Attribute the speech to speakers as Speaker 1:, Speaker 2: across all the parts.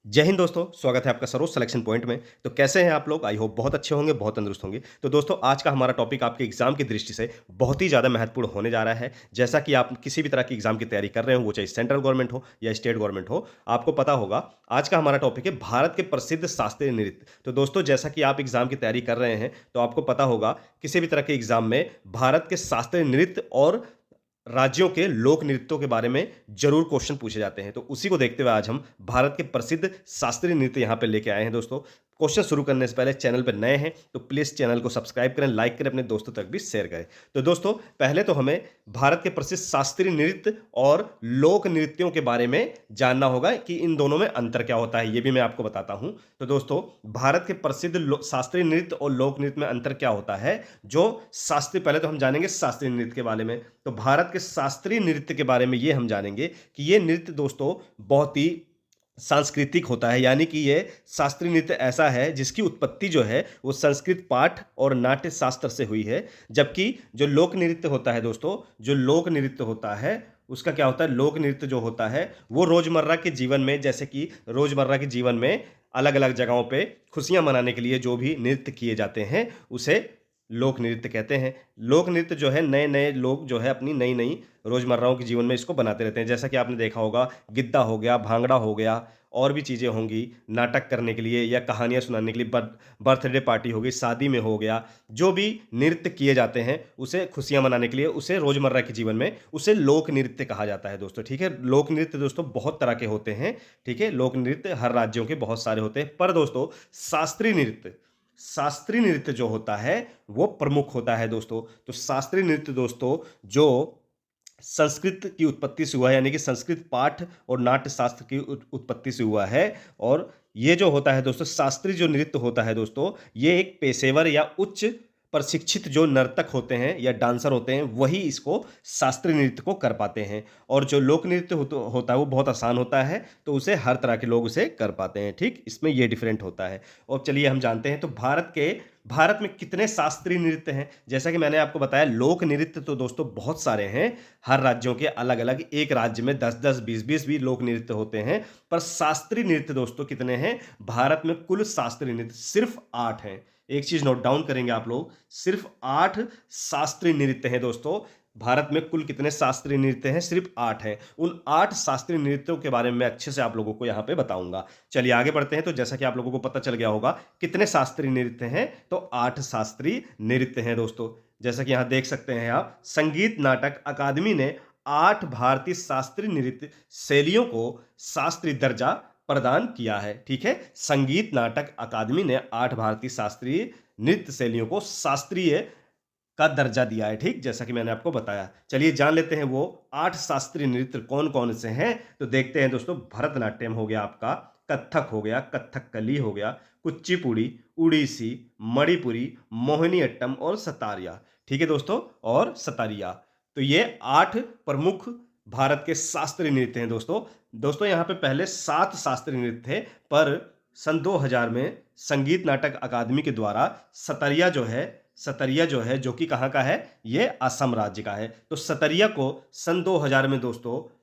Speaker 1: जय हिंद दोस्तों, स्वागत है आपका सरोज सिलेक्शन पॉइंट में। तो कैसे हैं आप लोग? आई होप बहुत अच्छे होंगे, बहुत तंदुरुस्त होंगे। तो दोस्तों आज का हमारा टॉपिक आपके एग्ज़ाम की दृष्टि से बहुत ही ज़्यादा महत्वपूर्ण होने जा रहा है। जैसा कि आप किसी भी तरह की एग्ज़ाम की तैयारी कर रहे हो, वो चाहे सेंट्रल गवर्नमेंट हो या स्टेट गवर्नमेंट हो, आपको पता होगा आज का हमारा टॉपिक है भारत के प्रसिद्ध शास्त्रीय नृत्य। तो दोस्तों जैसा कि आप एग्ज़ाम की तैयारी कर रहे हैं, तो आपको पता होगा किसी भी तरह के एग्ज़ाम में भारत के शास्त्रीय नृत्य और राज्यों के लोक नृत्यों के बारे में ज़रूर क्वेश्चन पूछे जाते हैं। तो उसी को देखते हुए आज हम भारत के प्रसिद्ध शास्त्रीय नृत्य यहाँ पे लेके आए हैं दोस्तों। क्वेश्चन शुरू करने से पहले चैनल पे नए हैं तो प्लीज़ चैनल को सब्सक्राइब करें, लाइक करें, अपने दोस्तों तक भी शेयर करें। तो दोस्तों पहले तो हमें भारत के प्रसिद्ध शास्त्रीय नृत्य और लोक नृत्यों के बारे में जानना होगा कि इन दोनों में अंतर क्या होता है, ये भी मैं आपको बताता हूँ। तो दोस्तों भारत के प्रसिद्ध शास्त्रीय नृत्य और लोक नृत्य में अंतर क्या होता है? जो शास्त्रीय पहले तो हम जानेंगे शास्त्रीय नृत्य के बारे में। तो भारत के शास्त्रीय नृत्य के बारे में ये हम जानेंगे कि ये नृत्य दोस्तों बहुत ही सांस्कृतिक होता है, यानी कि ये शास्त्रीय नृत्य ऐसा है जिसकी उत्पत्ति जो है वो संस्कृत पाठ और नाट्य शास्त्र से हुई है। जबकि जो लोक नृत्य होता है दोस्तों, जो लोक नृत्य होता है उसका क्या होता है, लोक नृत्य जो होता है वो रोजमर्रा के जीवन में, जैसे कि रोजमर्रा के जीवन में अलग अलग जगहों पे खुशियां मनाने के लिए जो भी नृत्य किए जाते हैं उसे लोक नृत्य कहते हैं। लोक नृत्य जो है नए-नए लोग जो है अपनी नई-नई रोज़मर्राओं के जीवन में इसको बनाते रहते हैं। जैसा कि आपने देखा होगा गिद्दा हो गया, भांगड़ा हो गया और भी चीज़ें होंगी नाटक करने के लिए या कहानियाँ सुनाने के लिए बर्थडे पार्टी हो गई, शादी में हो गया। जो भी नृत्य किए जाते हैं उसे खुशियाँ मनाने के लिए, उसे रोज़मर्रा के जीवन में उसे लोक नृत्य कहा जाता है दोस्तों, ठीक है? लोक नृत्य दोस्तों बहुत तरह के होते हैं, ठीक है? लोक नृत्य हर राज्यों के बहुत सारे होते हैं। पर दोस्तों शास्त्रीय नृत्य जो होता है वो प्रमुख होता है दोस्तों। तो शास्त्रीय नृत्य दोस्तों जो संस्कृत की उत्पत्ति से हुआ है, यानी कि संस्कृत पाठ और नाट्य शास्त्र की उत्पत्ति से हुआ है। और ये जो होता है दोस्तों शास्त्रीय जो नृत्य होता है दोस्तों, ये एक पेशेवर या उच्च प्रशिक्षित जो नर्तक होते हैं या डांसर होते हैं वही इसको शास्त्रीय नृत्य को कर पाते हैं। और जो लोक नृत्य होता है वो बहुत आसान होता है, तो उसे हर तरह के लोग उसे कर पाते हैं, ठीक? इसमें ये डिफरेंट होता है। और चलिए हम जानते हैं तो भारत में कितने शास्त्रीय नृत्य हैं? जैसा कि मैंने आपको बताया लोक नृत्य तो दोस्तों बहुत सारे हैं। हर राज्यों के अलग-अलग, एक राज्य में 10-10, 20-20 भी लोक नृत्य होते हैं। पर शास्त्रीय नृत्य दोस्तों कितने हैं? भारत में कुल शास्त्रीय नृत्य सिर्फ 8 हैं। एक चीज़ नोट डाउन करेंगे आप लोग, सिर्फ 8 शास्त्रीय नृत्य हैं दोस्तों। भारत में कुल कितने शास्त्रीय नृत्य हैं? सिर्फ 8 हैं। उन 8 शास्त्रीय नृत्यों के बारे में मैं अच्छे से आप लोगों को यहाँ पे बताऊँगा। चलिए आगे बढ़ते हैं। तो जैसा कि आप लोगों को पता चल गया होगा कितने शास्त्रीय नृत्य हैं, तो 8 शास्त्रीय नृत्य हैं दोस्तों। जैसा कि यहाँ देख सकते हैं आप, संगीत नाटक अकादमी ने 8 भारतीय शास्त्रीय नृत्य शैलियों को शास्त्रीय दर्जा प्रदान किया है, ठीक है? संगीत नाटक अकादमी ने 8 भारतीय शास्त्रीय नृत्य शैलियों को शास्त्रीय का दर्जा दिया है, ठीक? जैसा कि मैंने आपको बताया। चलिए जान लेते हैं वो 8 शास्त्रीय नृत्य कौन-कौन से हैं। तो देखते हैं दोस्तों, भरतनाट्यम हो गया आपका, कथक हो गया, कथकली हो गया, कुचिपुड़ी, उड़ीसी, मणिपुरी, मोहिनीअट्टम और सतारिया, ठीक है दोस्तों? और सतारिया। तो ये 8 प्रमुख भारत के शास्त्रीय नृत्य हैं दोस्तों। दोस्तों यहाँ पे पहले 7 शास्त्रीय नृत्य थे, पर सन 2000 में संगीत नाटक अकादमी के द्वारा सतरिया जो है जो कि कहाँ का है, ये असम राज्य का है। तो सतरिया को सन 2000 में दोस्तों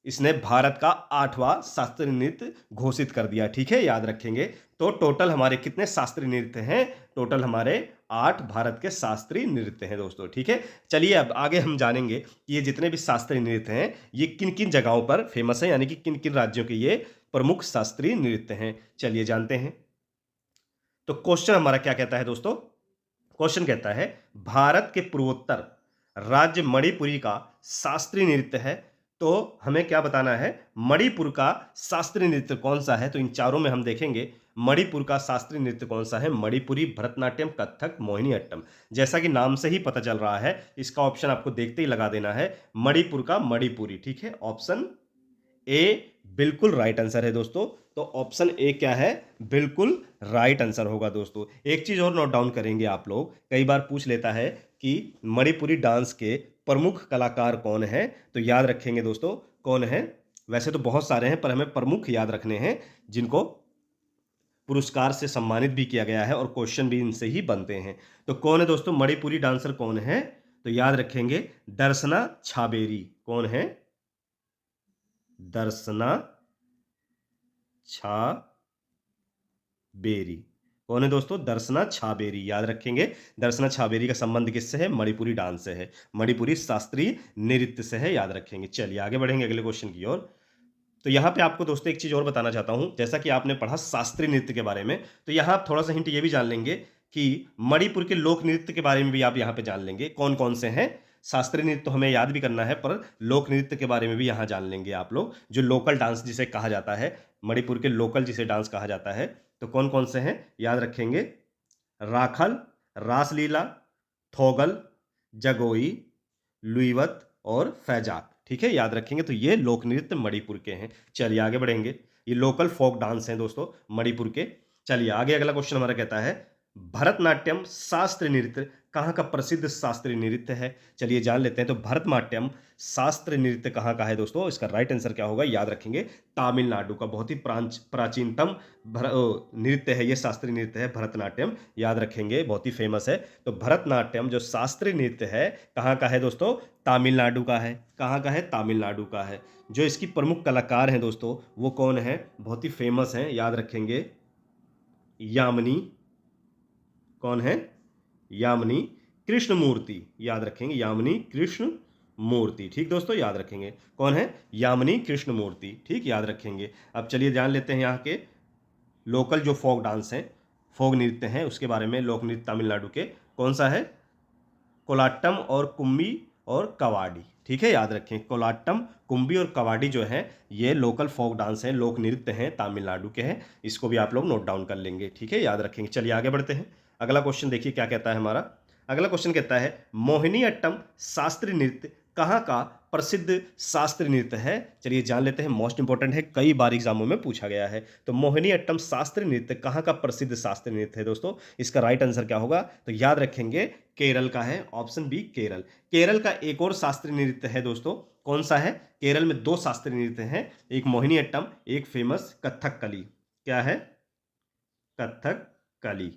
Speaker 1: इसने भारत का 8वां शास्त्रीय नृत्य घोषित कर दिया, ठीक है? याद रखेंगे। तो टोटल हमारे कितने शास्त्रीय नृत्य हैं? टोटल हमारे 8 भारत के शास्त्रीय नृत्य हैं दोस्तों, ठीक है? चलिए अब आगे हम जानेंगे कि ये जितने भी शास्त्रीय नृत्य हैं, ये किन-किन जगहों पर फेमस हैं, यानी कि किन-किन राज्यों के ये प्रमुख शास्त्रीय नृत्य हैं। चलिए जानते हैं। तो क्वेश्चन हमारा क्या कहता है दोस्तों? क्वेश्चन कहता है भारत के पूर्वोत्तर राज्य मणिपुरी का शास्त्रीय नृत्य है। तो हमें क्या बताना है, मणिपुर का शास्त्रीय नृत्य कौन सा है? तो इन चारों में हम देखेंगे मणिपुर का शास्त्रीय नृत्य कौन सा है। मणिपुरी, भरतनाट्यम, कथक, मोहिनीअट्टम। जैसा कि नाम से ही पता चल रहा है, इसका ऑप्शन आपको देखते ही लगा देना है, मणिपुर का मणिपुरी, ठीक है? ऑप्शन ए बिल्कुल राइट आंसर है दोस्तों। तो ऑप्शन ए क्या है, बिल्कुल राइट आंसर होगा दोस्तों। एक चीज और नोट डाउन करेंगे आप लोग, कई बार पूछ लेता है कि मणिपुरी डांस के प्रमुख कलाकार कौन है, तो याद रखेंगे दोस्तों कौन है। वैसे तो बहुत सारे हैं पर हमें प्रमुख याद रखने हैं जिनको पुरस्कार से सम्मानित भी किया गया है और क्वेश्चन भी इनसे ही बनते हैं। तो कौन है दोस्तों मणिपुरी डांसर कौन है? तो याद रखेंगे दर्शना छाबेरी। कौन है? दर्शना छाबेरी। कौन है दोस्तों? दर्शना छाबेरी। याद रखेंगे, दर्शना छाबेरी का संबंध किससे है? मणिपुरी डांस से है, मणिपुरी शास्त्रीय नृत्य से है। याद रखेंगे। चलिए आगे बढ़ेंगे अगले क्वेश्चन की ओर। तो यहाँ पे आपको दोस्तों एक चीज और बताना चाहता हूं। जैसा कि आपने पढ़ा शास्त्रीय नृत्य के बारे में, तो यहाँ आप थोड़ा सा हिंट ये भी जान लेंगे कि मणिपुर के लोक नृत्य के बारे में भी आप यहाँ पे जान लेंगे कौन कौन से हैं। शास्त्रीय नृत्य तो हमें याद भी करना है, पर लोक नृत्य के बारे में भी यहाँ जान लेंगे आप लोग, जो लोकल डांस जिसे कहा जाता है, मणिपुर के लोकल जिसे डांस कहा जाता है। तो कौन कौन से हैं याद रखेंगे? राखल, रासलीला, थोगल, जगोई, लुईवत और फैजाक। ठीक है, याद रखेंगे। तो ये लोक नृत्य मणिपुर के हैं। चलिए आगे बढ़ेंगे। ये लोकल फोक डांस हैं दोस्तों मणिपुर के। चलिए आगे अगला क्वेश्चन हमारा कहता है, भरतनाट्यम शास्त्रीय नृत्य कहाँ का प्रसिद्ध शास्त्रीय नृत्य है? चलिए जान लेते हैं। तो भरतनाट्यम शास्त्रीय नृत्य कहाँ का है दोस्तों? इसका राइट आंसर क्या होगा? याद रखेंगे, तमिलनाडु का बहुत ही प्राचीनतम नृत्य है, ये शास्त्रीय नृत्य है भरतनाट्यम। याद रखेंगे, बहुत ही फेमस है। तो भरतनाट्यम जो शास्त्रीय नृत्य है कहाँ का है दोस्तों? तमिलनाडु का है। कहाँ का है? तमिलनाडु का है। जो इसकी प्रमुख कलाकार हैं दोस्तों, वो कौन है? बहुत ही फेमस हैं, याद रखेंगे, यामिनी। कौन है? यामिनी कृष्णमूर्ति। याद रखेंगे, यामिनी कृष्ण मूर्ति। ठीक दोस्तों, याद रखेंगे कौन है? यामिनी कृष्णमूर्ति। ठीक, याद रखेंगे। अब चलिए जान लेते हैं यहाँ के लोकल जो फोक डांस हैं, फोक नृत्य हैं, उसके बारे में। लोक नृत्य तमिलनाडु के कौन सा है? कोलाट्टम और कुम्बी और कवाडी। ठीक है, याद रखें, कोलाट्टम, कुम्बी और कवाडी जो है ये लोकल फोक डांस हैं, लोक नृत्य हैं, तमिलनाडु के हैं। इसको भी आप लोग नोट डाउन कर लेंगे। ठीक है, याद रखेंगे। चलिए आगे बढ़ते हैं। अगला क्वेश्चन देखिए क्या कहता है हमारा। अगला क्वेश्चन कहता है, मोहिनी अट्टम शास्त्रीय नृत्य कहाँ का प्रसिद्ध शास्त्रीय नृत्य है? चलिए जान लेते हैं, मोस्ट इंपॉर्टेंट है, कई बार एग्जामों में पूछा गया है। तो मोहिनी अट्टम शास्त्रीय नृत्य कहाँ का प्रसिद्ध शास्त्रीय नृत्य है दोस्तों? इसका राइट आंसर क्या होगा? तो याद रखेंगे, केरल का है। Option B, Kerala. केरल का एक और शास्त्रीय नृत्य है दोस्तों, कौन सा है? केरल में दो शास्त्रीय नृत्य हैं, एक मोहिनी अट्टम, एक फेमस कथकली। क्या है? कथकली।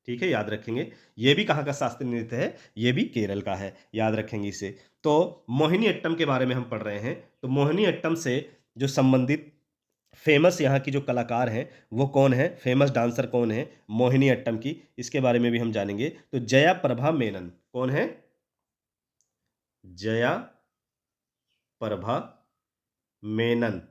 Speaker 1: ठीक है, याद रखेंगे। ये भी कहाँ का शास्त्रीय नृत्य है? ये भी केरल का है। याद रखेंगे इसे। तो मोहिनी अट्टम के बारे में हम पढ़ रहे हैं। तो मोहिनी अट्टम से जो संबंधित फेमस यहाँ की जो कलाकार हैं वो कौन है? फेमस डांसर कौन है मोहिनी अट्टम की? इसके बारे में भी हम जानेंगे। तो जया प्रभा मेनन। कौन है? जया प्रभा मेनन।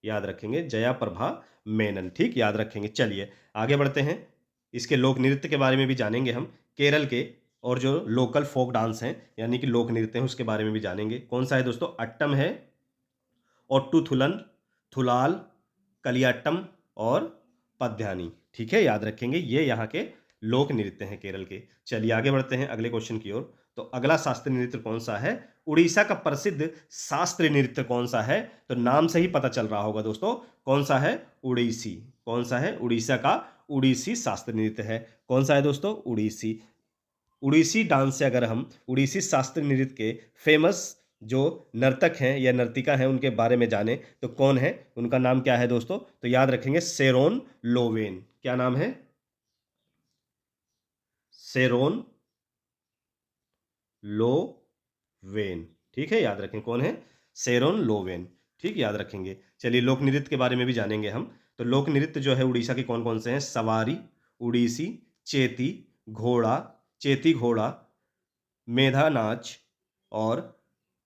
Speaker 1: याद रखेंगे, जया प्रभा मेनन। ठीक, याद रखेंगे। चलिए आगे बढ़ते हैं। इसके लोक नृत्य के बारे में भी जानेंगे हम, केरल के। और जो लोकल फोक डांस हैं यानी कि लोक नृत्य हैं, उसके बारे में भी जानेंगे। कौन सा है दोस्तों? अट्टम है, ओट्टुथुलन, थुलाल, कलियाट्टम और पद्यानी। ठीक है, याद रखेंगे, ये यहाँ के लोक नृत्य हैं केरल के। चलिए आगे बढ़ते हैं अगले क्वेश्चन की ओर। तो अगला शास्त्रीय नृत्य कौन सा है? उड़ीसा का प्रसिद्ध शास्त्रीय नृत्य कौन सा है? तो नाम से ही पता चल रहा होगा दोस्तों, कौन सा है? उड़ीसी। कौन सा है? उड़ीसा का उड़ीसी शास्त्रीय नृत्य है। कौन सा है दोस्तों? उड़ीसी। उड़ीसी डांस से अगर हम उड़ीसी शास्त्रीय नृत्य के फेमस जो नर्तक हैं या नर्तिका हैं उनके बारे में जाने, तो कौन है? उनका नाम क्या है दोस्तों? तो याद रखेंगे, सेरोन लोवेन। क्या नाम है? सेरोन लोवेन। ठीक है, याद रखें, कौन है? सेरोन लोवेन। ठीक, याद रखेंगे। चलिए लोक नृत्य के बारे में भी जानेंगे हम। तो लोक नृत्य जो है उड़ीसा के कौन कौन से हैं? सवारी, उड़ीसी, चेती, घोड़ा, चेती घोड़ा, मेधा नाच और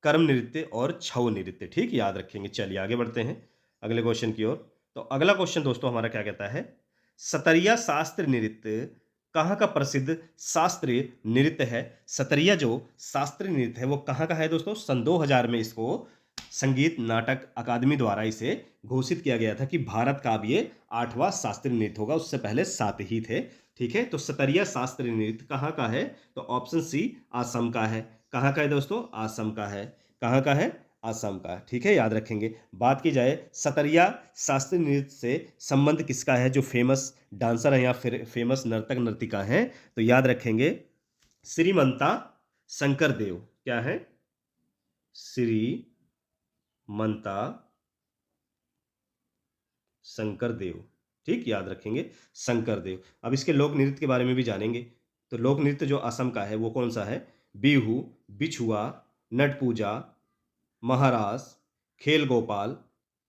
Speaker 1: कर्म नृत्य और छऊ नृत्य। ठीक, याद रखेंगे। चलिए आगे बढ़ते हैं अगले क्वेश्चन की ओर। तो अगला क्वेश्चन दोस्तों हमारा क्या कहता है? सतरिया शास्त्रीय नृत्य कहाँ का प्रसिद्ध शास्त्रीय नृत्य है? सतरिया जो शास्त्रीय नृत्य है वो कहाँ का है दोस्तों? सन 2000 में इसको संगीत नाटक अकादमी द्वारा इसे घोषित किया गया था कि भारत का अब ये 8वां शास्त्रीय नृत्य होगा। उससे पहले 7 ही थे। ठीक है, तो सतरिया शास्त्रीय नृत्य कहाँ का है? तो ऑप्शन सी, असम का है। कहाँ का है दोस्तों? असम का है। कहाँ का है? असम का। ठीक है, याद रखेंगे। बात की जाए सतरिया शास्त्रीय नृत्य से संबंध किसका है, जो फेमस डांसर है या फिर फेमस नर्तक नर्तिका हैं, तो याद रखेंगे श्रीमंता शंकर देव। क्या है? श्रीमंता शंकर देव। ठीक, याद रखेंगे, शंकर देव। अब इसके लोक नृत्य के बारे में भी जानेंगे। तो लोक नृत्य जो असम का है वो कौन सा है? बिहू, बिछुआ, नट पूजा, महारास, खेल गोपाल,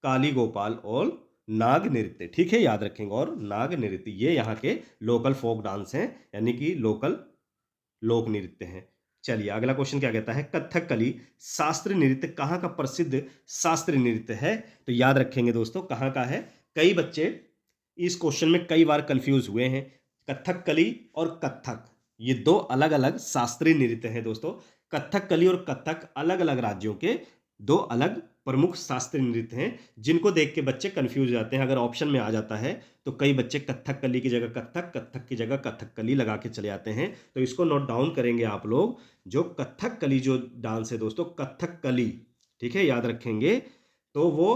Speaker 1: काली गोपाल और नाग नृत्य, ठीक है, याद रखेंगे। और नाग नृत्य ये यहाँ के लोकल फोक डांस हैं, यानी कि लोकल लोक नृत्य हैं। चलिए अगला क्वेश्चन क्या कहता है, कथकली शास्त्रीय नृत्य कहाँ का प्रसिद्ध शास्त्रीय नृत्य है? तो याद रखेंगे दोस्तों कहाँ का है। कई बच्चे इस क्वेश्चन में कई बार कंफ्यूज हुए हैं। कथकली और कथक ये दो अलग अलग शास्त्रीय नृत्य हैं दोस्तों। कथकली और कथक अलग अलग राज्यों के दो अलग प्रमुख शास्त्रीय नृत्य हैं, जिनको देख के बच्चे कंफ्यूज हो जाते हैं। अगर ऑप्शन में आ जाता है तो कई बच्चे कथकली की जगह कथक, कथक की जगह कथकली लगा के चले जाते हैं। तो इसको नोट डाउन करेंगे आप लोग। जो कथकली जो डांस है दोस्तों, कथकली, ठीक है, याद रखेंगे, तो वो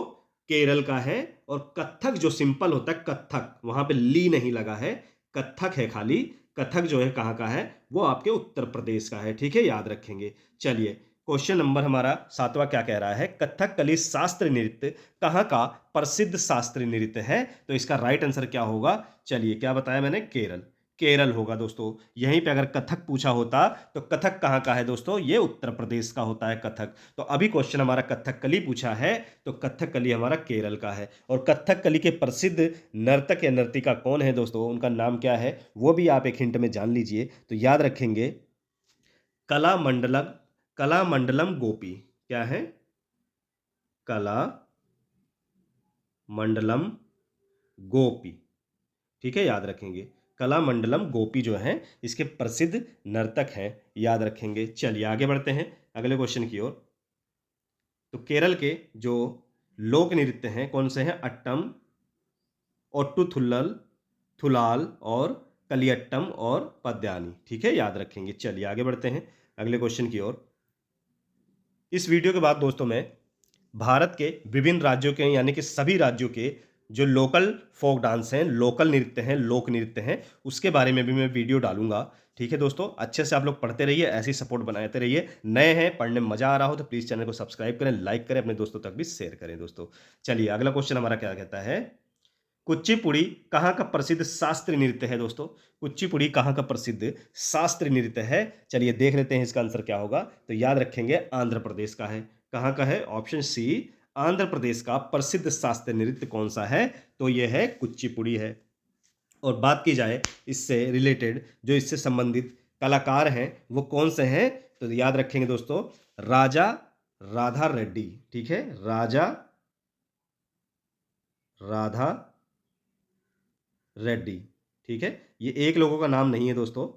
Speaker 1: केरल का है। और कथक जो सिंपल होता है कथक, वहां पे ली नहीं लगा है, कथक है खाली। कथक जो है कहाँ का है, वो आपके उत्तर प्रदेश का है, ठीक है, याद रखेंगे। चलिए क्वेश्चन नंबर हमारा 7वां क्या कह रहा है, कथकली शास्त्रीय नृत्य कहाँ का प्रसिद्ध शास्त्रीय नृत्य है? तो इसका राइट आंसर क्या होगा? चलिए क्या बताया मैंने, केरल, केरल होगा दोस्तों। यहीं पे अगर कथक पूछा होता तो कथक कहाँ का है दोस्तों, ये उत्तर प्रदेश का होता है कथक। तो अभी क्वेश्चन हमारा कथकली पूछा है, तो कथकली हमारा केरल का है। और कथकली के प्रसिद्ध नर्तक या नर्तिका कौन है दोस्तों, उनका नाम क्या है, वो भी आप एक हिंट में जान लीजिए। तो याद रखेंगे कलामंडलम, कलामंडलम गोपी, क्या है, कला मंडलम गोपी, ठीक है, याद रखेंगे। कलामंडलम गोपी जो है इसके प्रसिद्ध नर्तक हैं, याद रखेंगे। चलिए आगे बढ़ते हैं अगले क्वेश्चन की ओर। तो केरल के जो लोक नृत्य हैं कौन से हैं, अट्टम, ओट्टुथुल्लल, थुलाल और कलियट्टम और पद्यानी, ठीक है, याद रखेंगे। चलिए आगे बढ़ते हैं अगले क्वेश्चन की ओर। इस वीडियो के बाद दोस्तों मैं भारत के विभिन्न राज्यों के यानी कि सभी राज्यों के जो लोकल फोक डांस हैं, लोकल नृत्य हैं, लोक नृत्य हैं, उसके बारे में भी मैं वीडियो डालूंगा, ठीक है दोस्तों। अच्छे से आप लोग पढ़ते रहिए, ऐसी सपोर्ट बनाते रहिए। नए हैं, पढ़ने में मजा आ रहा हो तो प्लीज चैनल को सब्सक्राइब करें, लाइक करें, अपने दोस्तों तक भी शेयर करें दोस्तों। चलिए अगला क्वेश्चन हमारा क्या कहता है, कुचिपुड़ी कहाँ का प्रसिद्ध शास्त्रीय नृत्य है दोस्तों? कुचिपुड़ी कहाँ का प्रसिद्ध शास्त्रीय नृत्य है? चलिए देख लेते हैं इसका आंसर क्या होगा। तो याद रखेंगे आंध्र प्रदेश का है। कहाँ का है, ऑप्शन सी, आंध्र प्रदेश का प्रसिद्ध शास्त्रीय नृत्य कौन सा है? तो यह है कुचिपुड़ी है। और बात की जाए इससे रिलेटेड, जो इससे संबंधित कलाकार हैं वो कौन से हैं? तो याद रखेंगे दोस्तों, राजा राधा रेड्डी, ठीक है, राजा राधा रेड्डी, ठीक है। ये एक लोगों का नाम नहीं है दोस्तों,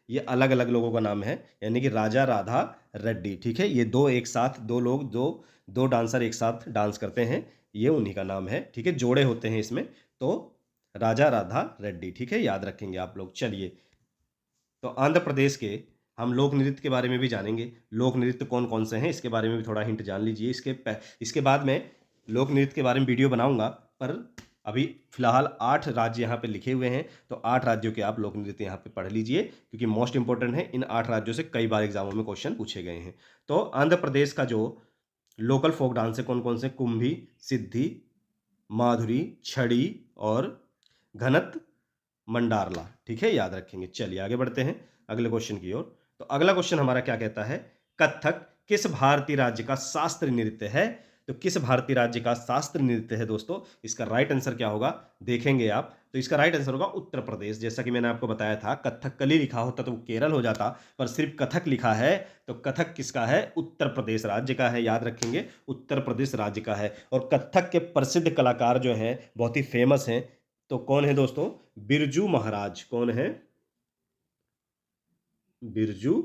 Speaker 1: ये अलग अलग लोगों का नाम है, यानी कि राजा राधा रेड्डी, ठीक है। ये दो एक साथ, दो लोग, दो डांसर एक साथ डांस करते हैं, ये उन्हीं का नाम है, ठीक है, जोड़े होते हैं इसमें। तो राजा राधा रेड्डी, ठीक है, याद रखेंगे आप लोग। चलिए तो आंध्र प्रदेश के हम लोक नृत्य के बारे में भी जानेंगे। लोक नृत्य कौन कौन से हैं इसके बारे में भी थोड़ा हिंट जान लीजिए। इसके बाद में लोक नृत्य के बारे में वीडियो बनाऊंगा, पर अभी फिलहाल 8 राज्य यहाँ पे लिखे हुए हैं, तो 8 राज्यों के आप लोक नृत्य यहाँ पे पढ़ लीजिए, क्योंकि मोस्ट इंपॉर्टेंट है। इन 8 राज्यों से कई बार एग्जामों में क्वेश्चन पूछे गए हैं। तो आंध्र प्रदेश का जो लोकल फोक डांस है कौन कौन से, कुंभी, सिद्धि, माधुरी, छड़ी और घनत मंडारला, ठीक है, याद रखेंगे। चलिए आगे बढ़ते हैं अगले क्वेश्चन की ओर। तो अगला क्वेश्चन हमारा क्या कहता है, कथक किस भारतीय राज्य का शास्त्रीय नृत्य है? तो किस भारतीय राज्य का शास्त्रीय नृत्य है दोस्तों? इसका राइट आंसर क्या होगा, देखेंगे आप। तो इसका राइट आंसर होगा उत्तर प्रदेश। जैसा कि मैंने आपको बताया था, कथकली लिखा होता तो वो केरल हो जाता, पर सिर्फ कथक लिखा है, तो कथक किसका है, उत्तर प्रदेश राज्य का है, याद रखेंगे, उत्तर प्रदेश राज्य का है। और कथक के प्रसिद्ध कलाकार जो हैं बहुत ही फेमस हैं, तो कौन है दोस्तों, बिरजू महाराज, कौन है, बिरजू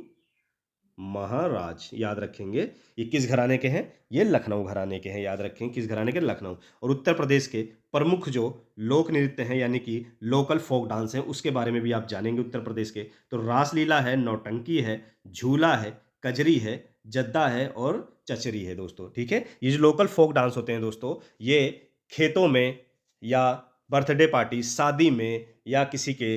Speaker 1: महाराज, याद रखेंगे। ये किस घराने के हैं, ये लखनऊ घराने के हैं, याद रखेंगे किस घराने के, लखनऊ। और उत्तर प्रदेश के प्रमुख जो लोक नृत्य हैं यानी कि लोकल फोक डांस हैं, उसके बारे में भी आप जानेंगे उत्तर प्रदेश के। तो रासलीला है, नौटंकी है, झूला है, कजरी है, जद्दा है और चचरी है दोस्तों, ठीक है। ये जो लोकल फोक डांस होते हैं दोस्तों, ये खेतों में या बर्थडे पार्टी, शादी में, या किसी के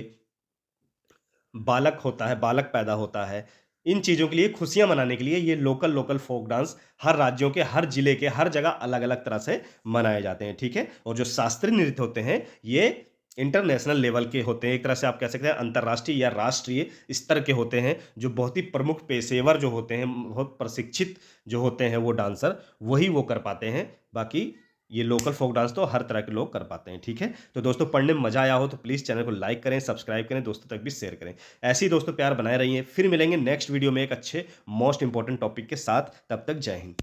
Speaker 1: बालक होता है, बालक पैदा होता है, इन चीज़ों के लिए, खुशियां मनाने के लिए ये लोकल फोक डांस हर राज्यों के, हर जिले के, हर जगह अलग अलग तरह से मनाए जाते हैं, ठीक है। और जो शास्त्रीय नृत्य होते हैं ये इंटरनेशनल लेवल के होते हैं, एक तरह से आप कह सकते हैं अंतर्राष्ट्रीय या राष्ट्रीय स्तर के होते हैं। जो बहुत ही प्रमुख पेशेवर जो होते हैं, बहुत प्रशिक्षित जो होते हैं वो डांसर, वही वो कर पाते हैं। बाकी ये लोकल फोक डांस तो हर तरह के लोग कर पाते हैं, ठीक है। तो दोस्तों पढ़ने में मजा आया हो तो प्लीज़ चैनल को लाइक करें, सब्सक्राइब करें, दोस्तों तक भी शेयर करें। ऐसे ही दोस्तों प्यार बनाए रहिए। फिर मिलेंगे नेक्स्ट वीडियो में एक अच्छे मोस्ट इंपॉर्टेंट टॉपिक के साथ। तब तक जय हिंद।